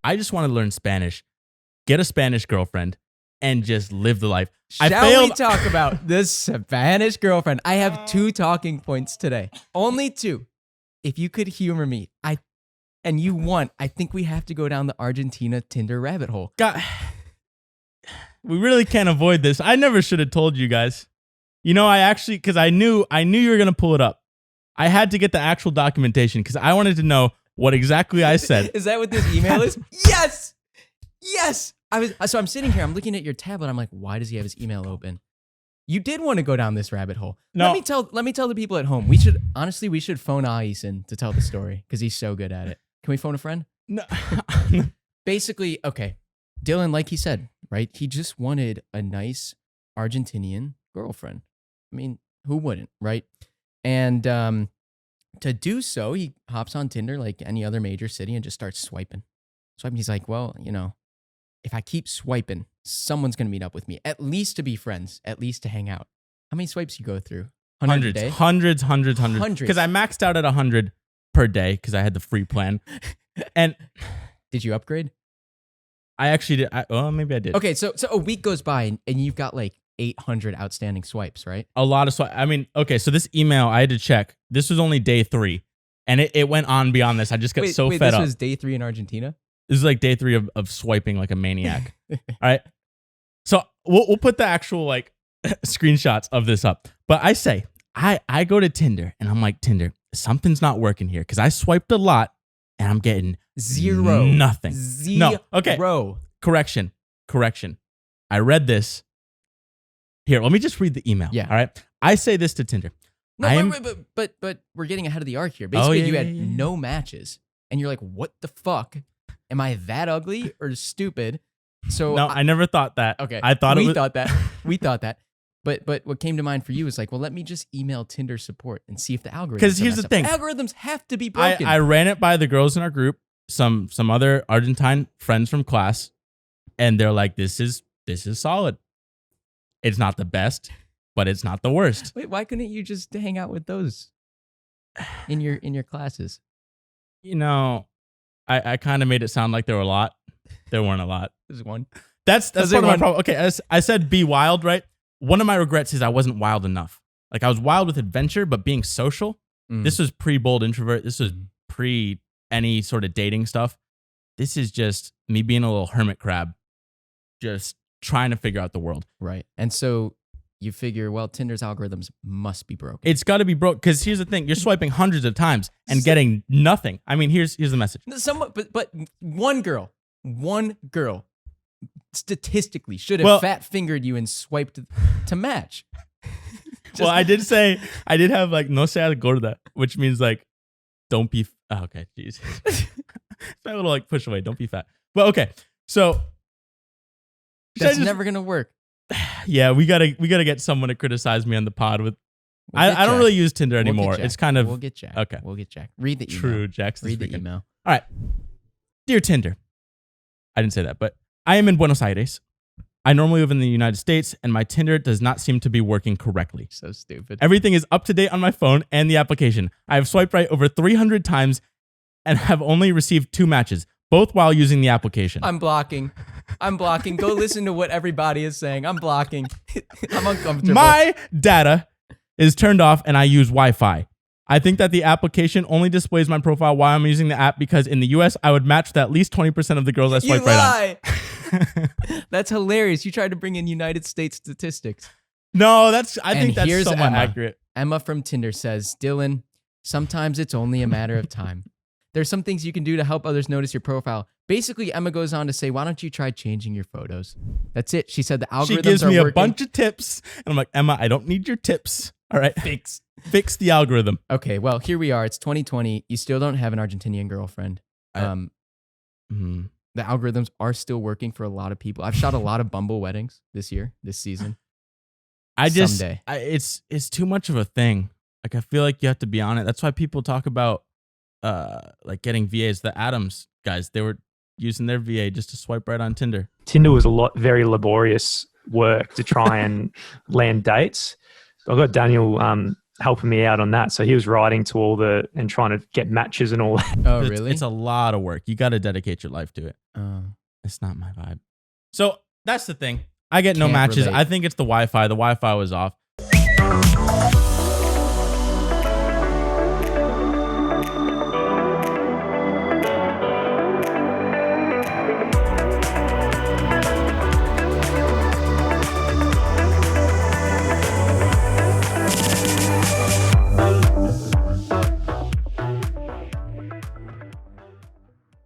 I just want to learn Spanish, get a Spanish girlfriend, and just live the life. Shall we talk about this Spanish girlfriend? I have 2 talking points today. Only 2. If you could humor me, and you want, I think we have to go down the Argentina Tinder rabbit hole. God, we really can't avoid this. I never should have told you guys. You know, because I knew you were going to pull it up. I had to get the actual documentation because I wanted to know what exactly I said. Is that what this email is? Yes! Yes! So I'm sitting here, I'm looking at your tablet, I'm like, why does he have his email open? You did want to go down this rabbit hole. No. Let me tell the people at home. We should phone Ais in to tell the story because he's so good at it. Can we phone a friend? No. Basically, okay. Dylan, like he said, right? He just wanted a nice Argentinian girlfriend. I mean, who wouldn't, right? And to do so, he hops on Tinder like any other major city and just starts swiping. He's like, well, you know, if I keep swiping, someone's going to meet up with me, at least to be friends, at least to hang out. How many swipes you go through? 100 a day? Hundreds. Because I maxed out at 100 per day because I had the free plan. And did you upgrade? I actually did. Maybe I did. Okay, so a week goes by and you've got like 800 outstanding swipes, right? A lot of swipes. I mean, okay, so this email, I had to check. This was only day 3. And it went on beyond this. I just got fed up. This was day 3 in Argentina? This is like day 3 of swiping like a maniac. All right. So we'll put the actual like screenshots of this up. But I say, I go to Tinder and I'm like, Tinder, something's not working here because I swiped a lot and I'm getting nothing. Zero. No. Okay. Correction. I read this. Here, let me just read the email. Yeah. All right. I say this to Tinder. No, but we're getting ahead of the arc here. Basically, you had no matches and you're like, what the fuck? Am I that ugly or stupid? So no, I never thought that. Okay. I thought we thought that. But what came to mind for you is like, well, let me just email Tinder support and see if the algorithms. Because here's the thing, algorithms have to be broken. I ran it by the girls in our group, some other Argentine friends from class, and they're like, this is solid. It's not the best, but it's not the worst. Wait, why couldn't you just hang out with those in your classes? You know, I kind of made it sound like there were a lot. There weren't a lot. There's one. That's part of my problem. Okay, I said be wild, right? One of my regrets is I wasn't wild enough. Like I was wild with adventure, but being social. This was pre-bold introvert. This was pre any sort of dating stuff. This is just me being a little hermit crab, just trying to figure out the world. Right. And so you figure, well, Tinder's algorithms must be broken. It's got to be broke because here's the thing: you're swiping hundreds of times and getting nothing. I mean, here's the message. But one girl statistically should have fat fingered you and swiped to match. Well, I did have like no se gorda, which means like don't be. Oh, okay, jeez. It's my little like push away. Don't be fat. But okay, so that's never gonna work. Yeah, we gotta get someone to criticize me on the pod with. I don't really use Tinder anymore. It's kind of we'll get Jack. Okay, we'll get Jack. Read the email. True, Jack's read the email. All right, dear Tinder. I didn't say that, but I am in Buenos Aires. I normally live in the United States, and my Tinder does not seem to be working correctly. So stupid. Everything is up to date on my phone and the application. I have swiped right over 300 times and have only received 2 matches, both while using the application. I'm blocking. Go listen to what everybody is saying. I'm blocking. I'm uncomfortable. My data is turned off and I use Wi-Fi. I think that the application only displays my profile while I'm using the app because in the US, I would match with at least 20% of the girls I swipe right on. That's hilarious. You tried to bring in United States statistics. No, I think that's somewhat accurate. Emma from Tinder says, Dylan, sometimes it's only a matter of time. There's some things you can do to help others notice your profile. Basically, Emma goes on to say, why don't you try changing your photos? That's it. She said the algorithms are working. She gives me a bunch of tips. And I'm like, Emma, I don't need your tips. All right. Fix the algorithm. Okay, well, here we are. It's 2020. You still don't have an Argentinian girlfriend. The algorithms are still working for a lot of people. I've shot a lot of Bumble weddings this season. Someday. It's too much of a thing. Like, I feel like you have to be on it. That's why people talk about like getting VAs. The Adams guys, they were using their VA just to swipe right on Tinder. Tinder was very laborious work to try and land dates. I've got Daniel helping me out on that. So he was writing to and trying to get matches and all that. Oh, really? It's a lot of work. You got to dedicate your life to it. It's not my vibe. So that's the thing. I get no Can't matches. relate. I think it's the Wi-Fi. The Wi-Fi was off.